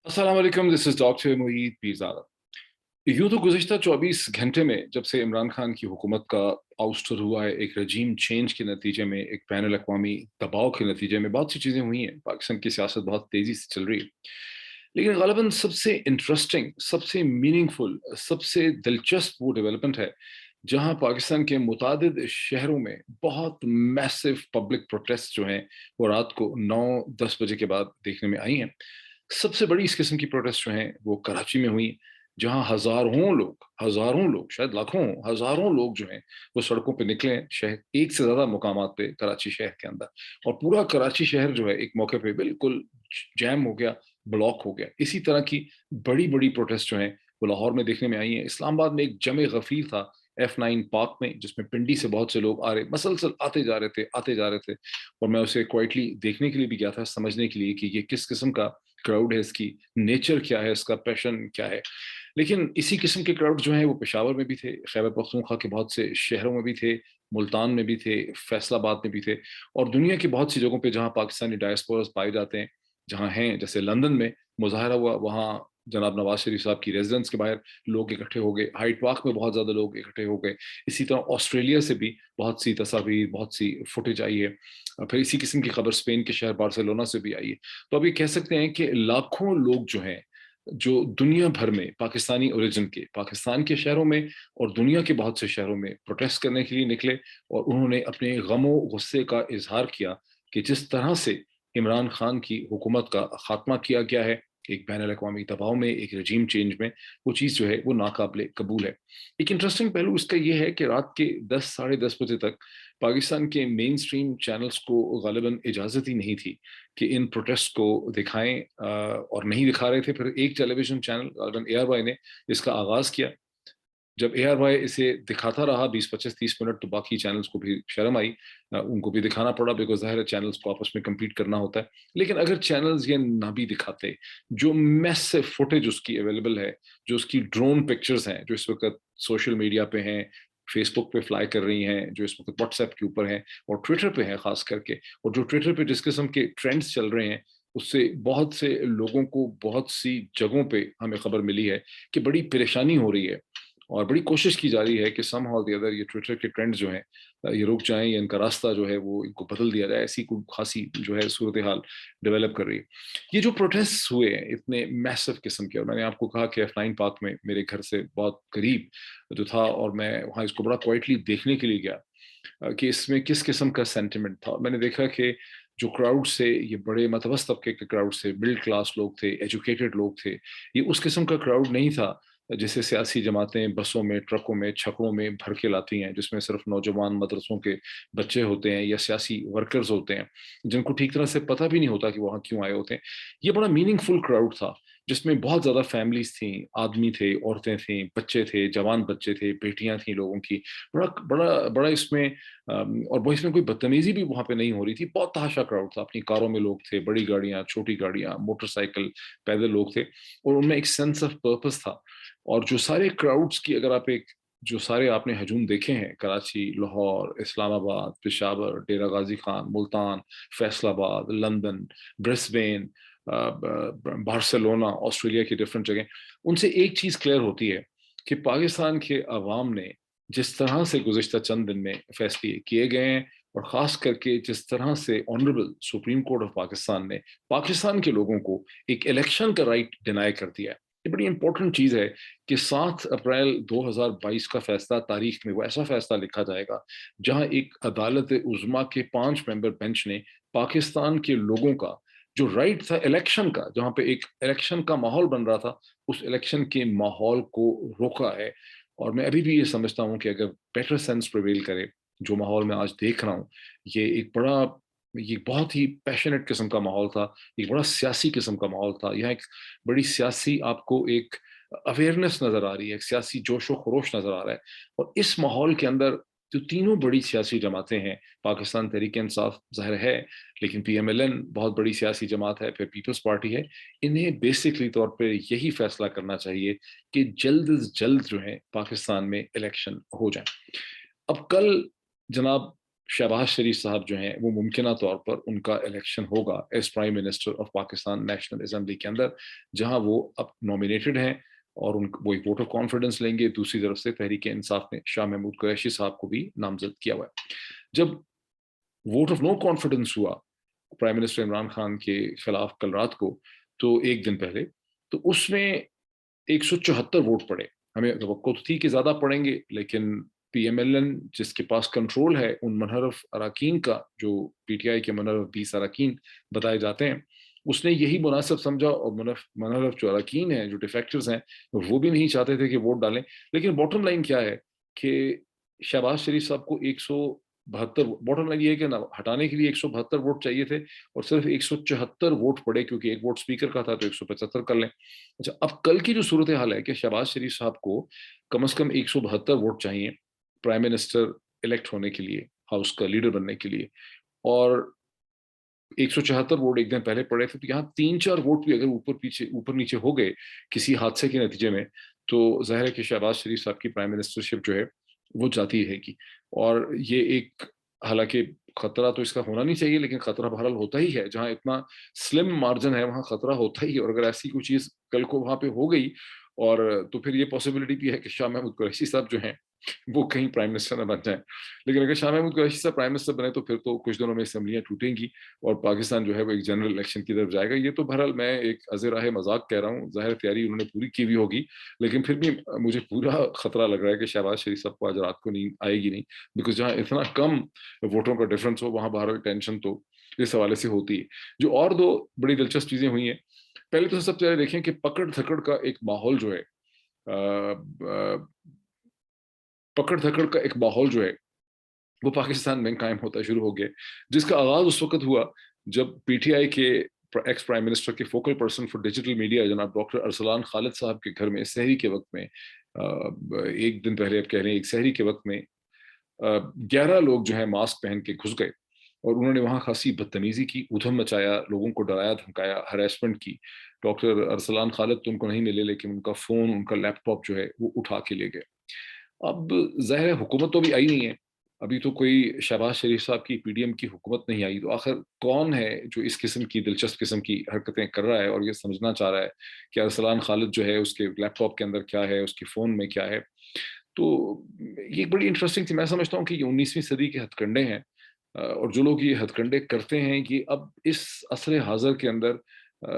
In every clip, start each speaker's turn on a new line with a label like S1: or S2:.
S1: अस्सलाम वालेकुम, this is doctor Moeed Pirzada. यूँ तो गुज़िश्ता 24 घंटे में जब से इमरान खान की हुकूमत का आउस्टर हुआ है, एक रजीम चेंज के नतीजे में, एक बैनुल अक़वामी दबाव के नतीजे में बहुत सी चीज़ें हुई हैं। पाकिस्तान की सियासत बहुत तेज़ी से चल रही है। लेकिन ग़ालिबन सबसे इंटरेस्टिंग, सबसे मीनिंगफुल, सबसे दिलचस्प वो डेवलपमेंट है, जहाँ पाकिस्तान के मुतादिद शहरों में बहुत मैसिव पब्लिक प्रोटेस्ट जो हैं, वो रात को 9-10 बजे के बाद देखने में आई हैं। सबसे बड़ी इस किस्म की प्रोटेस्ट जो हैं, वो कराची में हुई, जहाँ हज़ारों लोग, शायद लाखों, हज़ारों लोग जो हैं, वो सड़कों पे निकले हैं, शहर एक से ज़्यादा मुकामात पे कराची शहर के अंदर। और पूरा कराची शहर जो है, एक मौके पे बिल्कुल जैम हो गया, ब्लॉक हो गया। इसी तरह की बड़ी-बड़ी प्रोटेस्ट जो हैं, वो लाहौर में देखने में आई हैं। इस्लामाबाद में एक जमे गफ़ीर था F9 पार्क में, जिसमें पिंडी से बहुत से लोग आ रहे मसलसल आते जा रहे थे और मैं उसे क्वाइटली देखने के लिए भी गया था, समझने के लिए कि ये किस किस्म का क्राउड है, इसकी नेचर क्या है, इसका पैशन क्या है। लेकिन इसी किस्म के क्राउड जो हैं वो पेशावर में भी थे, खैबर पख्तूनख्वा के बहुत से शहरों में भी थे, मुल्तान में भी थे, फैसलाबाद में भी थे और दुनिया की बहुत सी जगहों पे जहाँ पाकिस्तानी डायस्पोरास पाए जाते हैं, जहाँ हैं, जैसे लंदन में मुज़ाहरा हुआ, वहाँ जनाब नवाज़ शरीफ साहब की रेज़िडेंस के बाहर लोग इकट्ठे हो गए, हाइड पार्क में बहुत ज़्यादा लोग इकट्ठे हो गए। इसी तरह ऑस्ट्रेलिया से भी बहुत सी तस्वीर, बहुत सी फुटेज आई है। फिर इसी किस्म की खबर स्पेन के शहर बार्सिलोना से भी आई है। तो अब ये कह सकते हैं कि लाखों लोग जो हैं, जो दुनिया भर में पाकिस्तानी ओरिजिन के, पाकिस्तान के शहरों में और दुनिया के बहुत से शहरों में प्रोटेस्ट करने के लिए निकले और उन्होंने अपने गम-ओ-गुस्से का इज़हार किया कि जिस तरह से इमरान खान की हुकूमत का खात्मा किया गया है, एक बैनुल-अक़वामी दबाव में, एक रजीम चेंज में, वो चीज़ जो है वो नाक़ाबिले कबूल है। एक इंटरेस्टिंग पहलू इसका ये है कि रात के 10 साढ़े 10 बजे तक पाकिस्तान के मेन स्ट्रीम चैनल्स को ग़ालिबन इजाज़त ही नहीं थी कि इन प्रोटेस्ट को दिखाएँ और नहीं दिखा रहे थे। फिर एक टेलीविज़न चैनल ग़ालिबन ARY ने इसका आगाज़ किया। जब ARY इसे दिखाता रहा 20, 25, 30 मिनट तो बाकी चैनल्स को भी शर्म आई। उनको भी दिखाना पड़ा बिकॉज़ ज़ाहिर है चैनल्स को आपस में कम्पीट करना होता है। लेकिन अगर चैनल्स ये ना भी दिखाते, जो मैसिव फुटेज उसकी अवेलेबल है, जो उसकी ड्रोन पिक्चर्स हैं, जो इस वक़्त सोशल मीडिया पे हैं, फेसबुक पे फ्लाई कर रही हैं, जो इस वक़्त व्हाट्सएप के ऊपर हैं और ट्विटर पे हैं ख़ास करके और जो ट्विटर पे जिस किस्म के ट्रेंड्स चल रहे हैं, उससे बहुत से लोगों को बहुत सी जगहों पे हमें खबर मिली है कि बड़ी परेशानी हो रही है और बड़ी कोशिश की जा रही है कि समहाउ द अदर ये ट्विटर के ट्रेंड्स जो हैं ये रुक जाएँ या इनका रास्ता जो है वो इनको बदल दिया जाए, ऐसी कोई ख़ासी जो है सूरत-ए-हाल डेवलप कर रही है। ये जो प्रोटेस्ट्स हुए हैं इतने मैसिव किस्म के और मैंने आपको कहा कि F9 पार्क में मेरे घर से बहुत करीब जो था और मैं वहाँ इसको बड़ा क्वाइटली देखने के लिए गया कि इसमें किस किस्म का सेंटिमेंट था और मैंने देखा कि जो क्राउड से ये बड़े मतवस्त तबके के क्राउड से मिडल क्लास लोग थे, एजुकेटेड लोग थे, ये उस किस्म का क्राउड नहीं था जिसे सियासी जमातें बसों में, ट्रकों में, छकड़ों में भर के लाती हैं, जिसमें सिर्फ नौजवान मदरसों के बच्चे होते हैं या सियासी वर्कर्स होते हैं, जिनको ठीक तरह से पता भी नहीं होता कि वहाँ क्यों आए होते हैं। ये बड़ा मीनिंगफुल क्राउड था, जिसमें बहुत ज़्यादा फैमिलीज़ थीं, आदमी थे, औरतें थीं, बच्चे थे, जवान बच्चे थे, बेटियाँ थीं लोगों की। बड़ा बड़ा बड़ा इसमें और वो इसमें कोई बदतमीज़ी भी वहाँ पे नहीं हो रही थी, बहुत तहाशा क्राउड था। अपनी कारों में लोग थे, बड़ी गाड़ियाँ, छोटी गाड़ियाँ, मोटरसाइकिल, पैदल लोग थे और उनमें एक सेंस ऑफ पर्पस था। और जो सारे क्राउड्स की अगर आप एक जो सारे आपने हजूम देखे हैं, Karachi, Lahore, Islamabad, Peshawar, Dera Ghazi Khan, Multan, Faisalabad, London, Brisbane Barcelona, Australia की डिफरेंट जगह, उनसे एक चीज़ क्लियर होती है कि पाकिस्तान के अवाम ने जिस तरह से गुज़िश्ता चंद दिन में फैसले किए गए हैं और ख़ास करके जिस तरह से honourable supreme court of Pakistan ने पाकिस्तान के लोगों को एक इलेक्शन का राइट डिनाई कर दिया है। ये बड़ी इंपॉर्टेंट चीज़ है कि 7 अप्रैल 2022 का फैसला तारीख में वो ऐसा फैसला लिखा जाएगा, जहाँ एक अदालत-ए-उज़्मा के 5 मेंबर बेंच ने पाकिस्तान के लोगों का जो राइट था इलेक्शन का, जहाँ पे एक इलेक्शन का माहौल बन रहा था, उस इलेक्शन के माहौल को रोका है। और मैं अभी भी ये समझता हूँ कि अगर बेटर सेंस प्रिवेल करे, जो माहौल मैं आज देख रहा हूँ, ये एक बड़ा ये बहुत ही पैशनेट किस्म का माहौल था, एक बड़ा सियासी किस्म का माहौल था। यहाँ एक बड़ी सियासी आपको एक अवेयरनेस नज़र आ रही है, एक सियासी जोश-ओ-खरोश नज़र आ रहा है और इस माहौल के अंदर जो तीनों बड़ी सियासी जमातें हैं, पाकिस्तान तहरीक-ए-इंसाफ ज़ाहिर है, लेकिन PMLN बहुत बड़ी सियासी जमात है, फिर पीपल्स पार्टी है, इन्हें बेसिकली तौर पे यही फैसला करना चाहिए कि जल्द से जल्द जो है पाकिस्तान में इलेक्शन हो जाएँ। अब कल जनाब शहबाज शरीफ साहब जो हैं वो मुमकिन तौर पर उनका इलेक्शन होगा as prime minister of Pakistan national assembly के अंदर, जहां वो अब नॉमिनेटेड हैं और वो एक वोट ऑफ कॉन्फिडेंस लेंगे। दूसरी तरफ से तहरीक इंसाफ ने शाह महमूद कुरैशी साहब को भी नामजद किया हुआ है। जब वोट ऑफ नो कॉन्फिडेंस हुआ प्राइम मिनिस्टर इमरान खान के खिलाफ कल रात को, तो एक दिन पहले, तो उसमें 174 वोट पड़े। हमें तो थी कि ज्यादा पड़ेंगे, लेकिन पीएमएलएन जिसके पास कंट्रोल है उन मनहरफ अराकीन का, जो पीटीआई के मनहरफ 20 अराकीन बताए जाते हैं, उसने यही मुनासिब समझा। और मनहरफ जो अराकीन हैं, जो डिफेक्टर्स हैं, वो भी नहीं चाहते थे कि वोट डालें। लेकिन बॉटम लाइन क्या है कि शहबाज शरीफ साहब को 172, बॉटम लाइन ये है कि ना हटाने के लिए 172 वोट चाहिए थे और सिर्फ 174 वोट पड़े, क्योंकि एक वोट स्पीकर का था, तो 175 कर लें। अच्छा, अब कल की जो सूरत हाल है कि शहबाज शरीफ साहब को कम से कम 172 वोट चाहिए प्राइम मिनिस्टर इलेक्ट होने के लिए, हाउस का लीडर बनने के लिए, और 174 वोट एक दिन पहले पड़े थे। तो यहाँ 3-4 वोट भी अगर ऊपर नीचे हो गए किसी हादसे के नतीजे में, तो जाहिर है कि शहबाज शरीफ साहब की प्राइम मिनिस्टरशिप जो है वो जाती रहेगी। और ये एक, हालांकि खतरा तो इसका होना नहीं चाहिए, लेकिन खतरा बहरहाल होता ही है। जहां इतना स्लिम मार्जिन है वहां खतरा होता ही है। और अगर ऐसी कोई चीज कल को वहां पे हो गई, और तो फिर ये पॉसिबिलिटी भी है कि शाह महमूद कुरैशी साहब जो हैं वो कहीं प्राइम मिनिस्टर न बन जाए। लेकिन अगर शाह महमूद कुरैशी साहब प्राइम मिनिस्टर बने, तो फिर तो कुछ दिनों में असेंबलियां टूटेंगी और पाकिस्तान जो है वो एक जनरल इलेक्शन की तरफ जाएगा। ये तो बहरहाल मैं एक अज़राह मजाक कह रहा हूँ, जाहिर तैयारी उन्होंने पूरी की हुई होगी, लेकिन फिर भी मुझे पूरा खतरा लग रहा है कि शहबाज शरीफ साहब को आज रात को नींद आएगी नहीं। बिकॉज जहाँ इतना कम वोटों का डिफरेंस हो, वहां बहरहाल टेंशन तो इस हवाले से होती है। जो और दो बड़ी दिलचस्प चीजें हुई हैं, पहले तो सबसे पहले देखें कि पकड़ धकड़ का एक माहौल जो है, पकड़ धकड़ का एक माहौल जो है वो पाकिस्तान में कायम होता शुरू हो गया, जिसका आगाज उस वक्त हुआ जब पीटीआई के एक्स प्राइम मिनिस्टर के focal person for digital media जनाब डॉक्टर अरसलान खालिद साहब के घर में सहरी के वक्त में, एक दिन पहले, अब कह रहे हैं एक सहरी के वक्त में, 11 लोग जो है मास्क पहन के घुस गए और उन्होंने वहां खासी बदतमीजी की, उधम मचाया, लोगों को डराया धमकाया, हरेसमेंट की। डॉक्टर अरसलान खालिद तो उनको नहीं मिले, लेकिन उनका फोन, उनका लैपटॉप जो है वो उठा के ले गए। अब ज़ाहिर है हुकूमत तो अभी आई नहीं है, अभी तो कोई शहबाज शरीफ साहब की पीडीएम की हुकूमत नहीं आई, तो आखिर कौन है जो इस किस्म की दिलचस्प किस्म की हरकतें कर रहा है और ये समझना चाह रहा है कि अरसलान खालिद जो है उसके लैपटॉप के अंदर क्या है, उसके फ़ोन में क्या है। तो ये एक बड़ी इंटरेस्टिंग थी। मैं समझता हूँ कि ये 19वीं सदी के हथकंडे हैं, और जो लोग ये हथकंडे करते हैं, ये अब इस असर हाज़िर के अंदर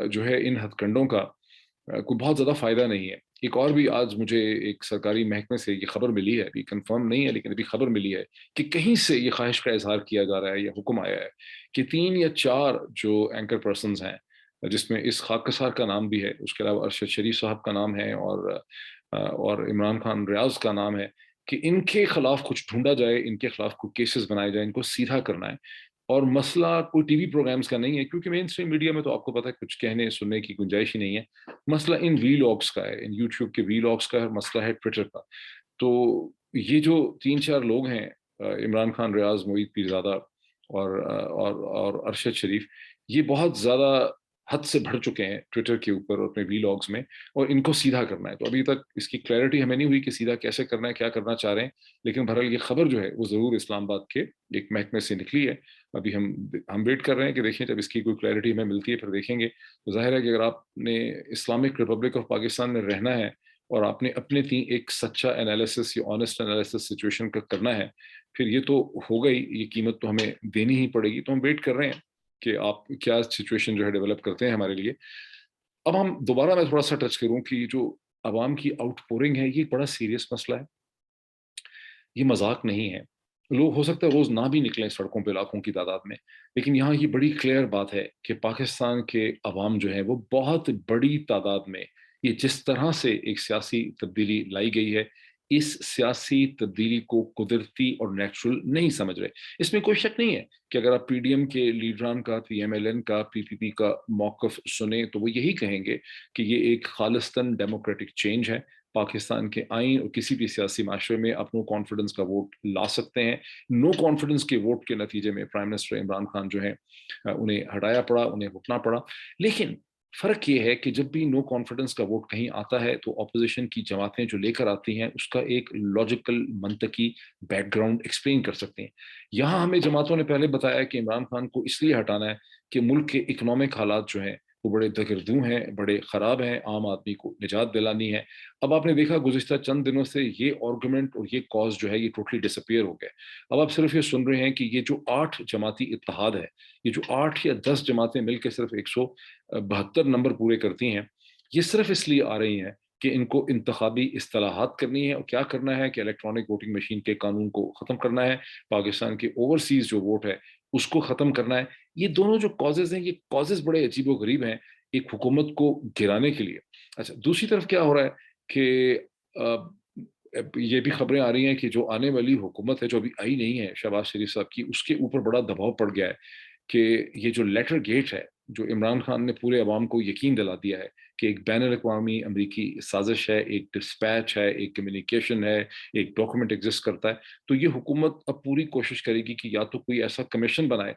S1: जो है इन हथकंडों का कोई बहुत ज़्यादा फ़ायदा नहीं है। एक और भी आज मुझे एक सरकारी महकमे से ये खबर मिली है, अभी कंफर्म नहीं है, लेकिन अभी खबर मिली है कि कहीं से ये ख्वाहिश का इजहार किया जा रहा है, या हुक्म आया है कि 3 या 4 जो एंकर पर्सन्स हैं, जिसमें इस खाकसार का नाम भी है, उसके अलावा अरशद शरीफ साहब का नाम है, और इमरान खान रियाज का नाम है, कि इनके खिलाफ कुछ ढूंढा जाए, इनके खिलाफ कोई केसेस बनाए जाए, इनको सीधा करना है। और मसला कोई टीवी प्रोग्राम्स का नहीं है, क्योंकि मेन स्ट्रीम मीडिया में तो आपको पता है कुछ कहने सुनने की गुंजाइश ही नहीं है। मसला इन वीलॉग्स का है, इन यूट्यूब के वीलॉग्स का है, मसला है ट्विटर का। तो ये जो 3-4 लोग हैं, इमरान खान, रियाज, मोईद पीरजादा और अरशद शरीफ, ये बहुत ज्यादा हद से बढ़ चुके हैं ट्विटर के ऊपर और अपने वीलॉग्स में, और इनको सीधा करना है। तो अभी तक इसकी क्लैरिटी हमें नहीं हुई कि सीधा कैसे करना है, क्या करना चाह रहे हैं, लेकिन बहरहाल ये खबर जो है वो जरूर इस्लामाबाद के एक महकमे से निकली है। अभी हम वेट कर रहे हैं कि देखें, जब इसकी कोई क्लैरिटी हमें मिलती है फिर देखेंगे। तो जाहिर है कि अगर आपने इस्लामिक रिपब्लिक ऑफ पाकिस्तान में रहना है और आपने अपने एक सच्चा एनालिसिस या ऑनेस्ट एनालिसिस सिचुएशन का करना है, फिर ये तो हो गई, ये कीमत तो हमें देनी ही पड़ेगी। तो हम वेट कर रहे हैं कि आप क्या सिचुएशन जो है डेवलप करते हैं हमारे लिए। अब हम दोबारा, मैं थोड़ा सा टच करूं कि जो आवाम की आउटपोरिंग है, ये बड़ा सीरियस मसला है, ये मजाक नहीं है। लोग हो सकता है रोज ना भी निकलें सड़कों पे लाखों की तादाद में, लेकिन यहाँ ये बड़ी क्लियर बात है कि पाकिस्तान के अवाम जो है वो बहुत बड़ी तादाद में, ये जिस तरह से एक सियासी तब्दीली लाई गई है, इस सियासी तब्दीली को कुदरती और नेचुरल नहीं समझ रहे। इसमें कोई शक नहीं है कि अगर आप पीडीएम के लीडरान का, पीएमएलएन का, पीपीपी का मौकफ सुने, तो वो यही कहेंगे कि ये एक खालिस्तान डेमोक्रेटिक चेंज है। पाकिस्तान के आइन और किसी भी सियासी माशरे में आप नो कॉन्फिडेंस का वोट ला सकते हैं। नो कॉन्फिडेंस के वोट के नतीजे में प्राइम मिनिस्टर इमरान खान जो है, उन्हें हटाया पड़ा, उन्हें रुकना पड़ा। लेकिन فرق یہ ہے کہ جب بھی نو کانفیڈنس کا ووٹ کہیں آتا ہے تو اپوزیشن کی جماعتیں جو لے کر آتی ہیں اس کا ایک لاجیکل منطقی بیک گراؤنڈ ایکسپلین کر سکتے ہیں. یہاں ہمیں جماعتوں نے پہلے بتایا کہ عمران خان کو اس لیے ہٹانا ہے کہ ملک کے اکنامک حالات جو ہیں وہ بڑے دگردوں ہیں, بڑے خراب ہیں, عام آدمی کو نجات دلانی ہے. اب آپ نے دیکھا گزشتہ چند دنوں سے یہ آرگومنٹ اور یہ کاز جو ہے یہ ٹوٹلی ڈس اپیئر ہو گئے. اب آپ صرف یہ سن رہے ہیں کہ یہ جو 8 جماعتی اتحاد ہے, یہ جو 8 یا 10 جماعتیں مل کے صرف 172 نمبر پورے کرتی ہیں, یہ صرف اس لیے آ رہی ہیں کہ ان کو انتخابی اصطلاحات کرنی ہے. اور کیا کرنا ہے کہ الیکٹرانک ووٹنگ مشین کے قانون کو ختم کرنا ہے, پاکستان کے اوورسیز جو ووٹ ہے اس کو ختم کرنا ہے. یہ دونوں جو کازز ہیں, یہ کازز بڑے عجیب و غریب ہیں ایک حکومت کو گرانے کے لیے. اچھا, دوسری طرف کیا ہو رہا ہے کہ یہ بھی خبریں آ رہی ہیں کہ جو آنے والی حکومت ہے جو ابھی آئی نہیں ہے شہباز شریف صاحب کی, اس کے اوپر بڑا دباؤ پڑ گیا ہے کہ یہ جو لیٹر گیٹ ہے جو عمران خان نے پورے عوام کو یقین دلا دیا ہے کہ ایک بین الاقوامی امریکی سازش ہے, ایک ڈسپیچ ہے, ایک کمیونیکیشن ہے, ایک ڈاکومنٹ ایگزسٹ کرتا ہے, تو یہ حکومت اب پوری کوشش کرے گی کہ یا تو کوئی ایسا کمیشن بنائے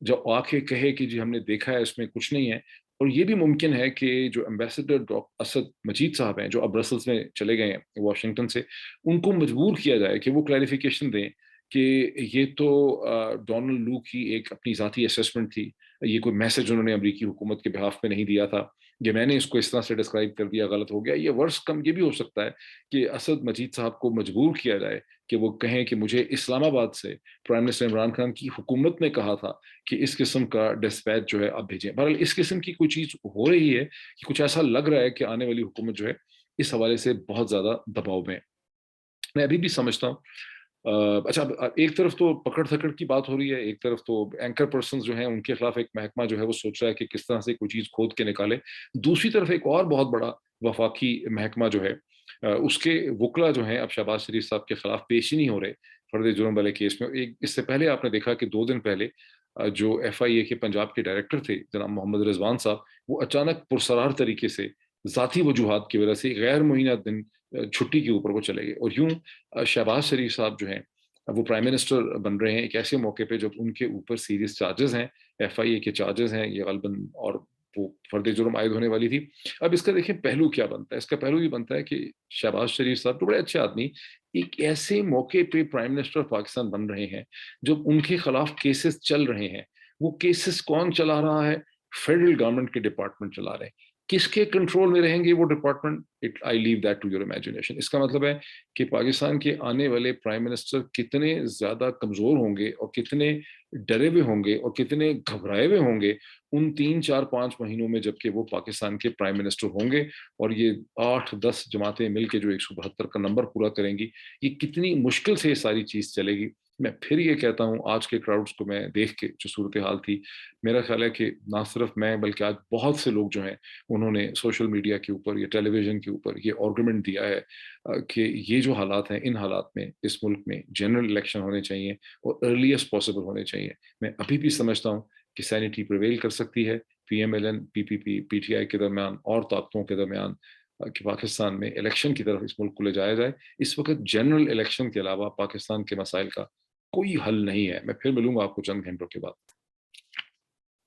S1: جو آ کے کہے کہ جی ہم نے دیکھا ہے اس میں کچھ نہیں ہے. اور یہ بھی ممکن ہے کہ جو ایمبیسڈر اسد مجید صاحب ہیں جو اب برسلز میں چلے گئے ہیں واشنگٹن سے, ان کو مجبور کیا جائے کہ وہ کلیریفیکیشن دیں کہ یہ تو ڈونلڈ لو کی ایک اپنی ذاتی اسیسمنٹ تھی, یہ کوئی میسج انہوں نے امریکی حکومت کے بہاف میں نہیں دیا تھا, یہ میں نے اس کو اس طرح سے ڈسکرائب کر دیا, غلط ہو گیا. یہ ورس کم یہ بھی ہو سکتا ہے کہ اسد مجید صاحب کو مجبور کیا جائے کہ وہ کہیں کہ مجھے اسلام آباد سے پرائم منسٹر عمران خان کی حکومت نے کہا تھا کہ اس قسم کا ڈسپیچ جو ہے آپ بھیجیں. بہرحال اس قسم کی کوئی چیز ہو رہی ہے کہ کچھ ایسا لگ رہا ہے کہ آنے والی حکومت جو ہے اس حوالے سے بہت زیادہ دباؤ میں. میں ابھی بھی سمجھتا ہوں اچھا, ایک طرف تو پکڑ تھکڑ کی بات ہو رہی ہے, ایک طرف تو اینکر پرسنز جو ہیں ان کے خلاف ایک محکمہ جو ہے وہ سوچ رہا ہے کہ کس طرح سے کوئی چیز کھود کے نکالے. دوسری طرف ایک اور بہت بڑا وفاقی محکمہ جو ہے اس کے وکلا جو ہیں اب شہباز شریف صاحب کے خلاف پیش ہی نہیں ہو رہے فرد جرم والے کیس میں. اس سے پہلے آپ نے دیکھا کہ 2 دن پہلے جو ایف آئی اے کے پنجاب کے ڈائریکٹر تھے جناب محمد رضوان صاحب, وہ اچانک پرسرار طریقے سے ذاتی وجوہات کی وجہ سے غیر معینہ دن چھٹی کے اوپر وہ چلے گئے. اور یوں شہباز شریف صاحب جو ہیں وہ پرائم منسٹر بن رہے ہیں ایک ایسے موقع پہ جب ان کے اوپر سیریس چارجز ہیں, ایف آئی اے کے چارجز ہیں یہ غالباً, اور وہ فرد جرم عائد ہونے والی تھی. اب اس کا دیکھیں پہلو کیا بنتا ہے, اس کا پہلو یہ بنتا ہے کہ شہباز شریف صاحب تو بڑے اچھے آدمی ایک ایسے موقع پہ پرائم منسٹر پاکستان بن رہے ہیں جب ان کے خلاف کیسز چل رہے ہیں. وہ کیسز کون چلا رہا ہے؟ فیڈرل گورنمنٹ کے ڈپارٹمنٹ چلا رہے ہیں. کس کے کنٹرول میں رہیں گے وہ department? I leave that to your imagination. اس کا مطلب ہے کہ پاکستان کے آنے والے پرائم منسٹر کتنے زیادہ کمزور ہوں گے اور کتنے ڈرے ہوئے ہوں گے اور کتنے گھبرائے ہوئے ہوں گے ان 3 4 5 مہینوں میں جبکہ وہ پاکستان کے پرائم منسٹر ہوں گے. اور یہ 8 10 جماعتیں مل کے جو 172 کا نمبر پورا کریں گی, یہ کتنی مشکل سے یہ ساری چیز چلے گی. میں پھر یہ کہتا ہوں آج کے کراؤڈز کو میں دیکھ کے جو صورتحال تھی, میرا خیال ہے کہ نہ صرف میں بلکہ آج بہت سے لوگ جو ہیں انہوں نے سوشل میڈیا کے اوپر یا ٹیلی ویژن کے اوپر یہ آرگومنٹ دیا ہے کہ یہ جو حالات ہیں ان حالات میں اس ملک میں جنرل الیکشن ہونے چاہیے اور ارلیسٹ پاسبل ہونے چاہیے. میں ابھی بھی سمجھتا ہوں کہ سینیٹی پریویل کر سکتی ہے P M L N, P P P, P T I کے درمیان اور طاقتوں کے درمیان کہ پاکستان میں الیکشن کی طرف اس ملک کو لے جایا جائے. اس وقت جنرل الیکشن کے علاوہ پاکستان کے مسائل کا کوئی حل نہیں ہے. میں پھر ملوں گا آپ کو چند گھنٹوں کے بعد.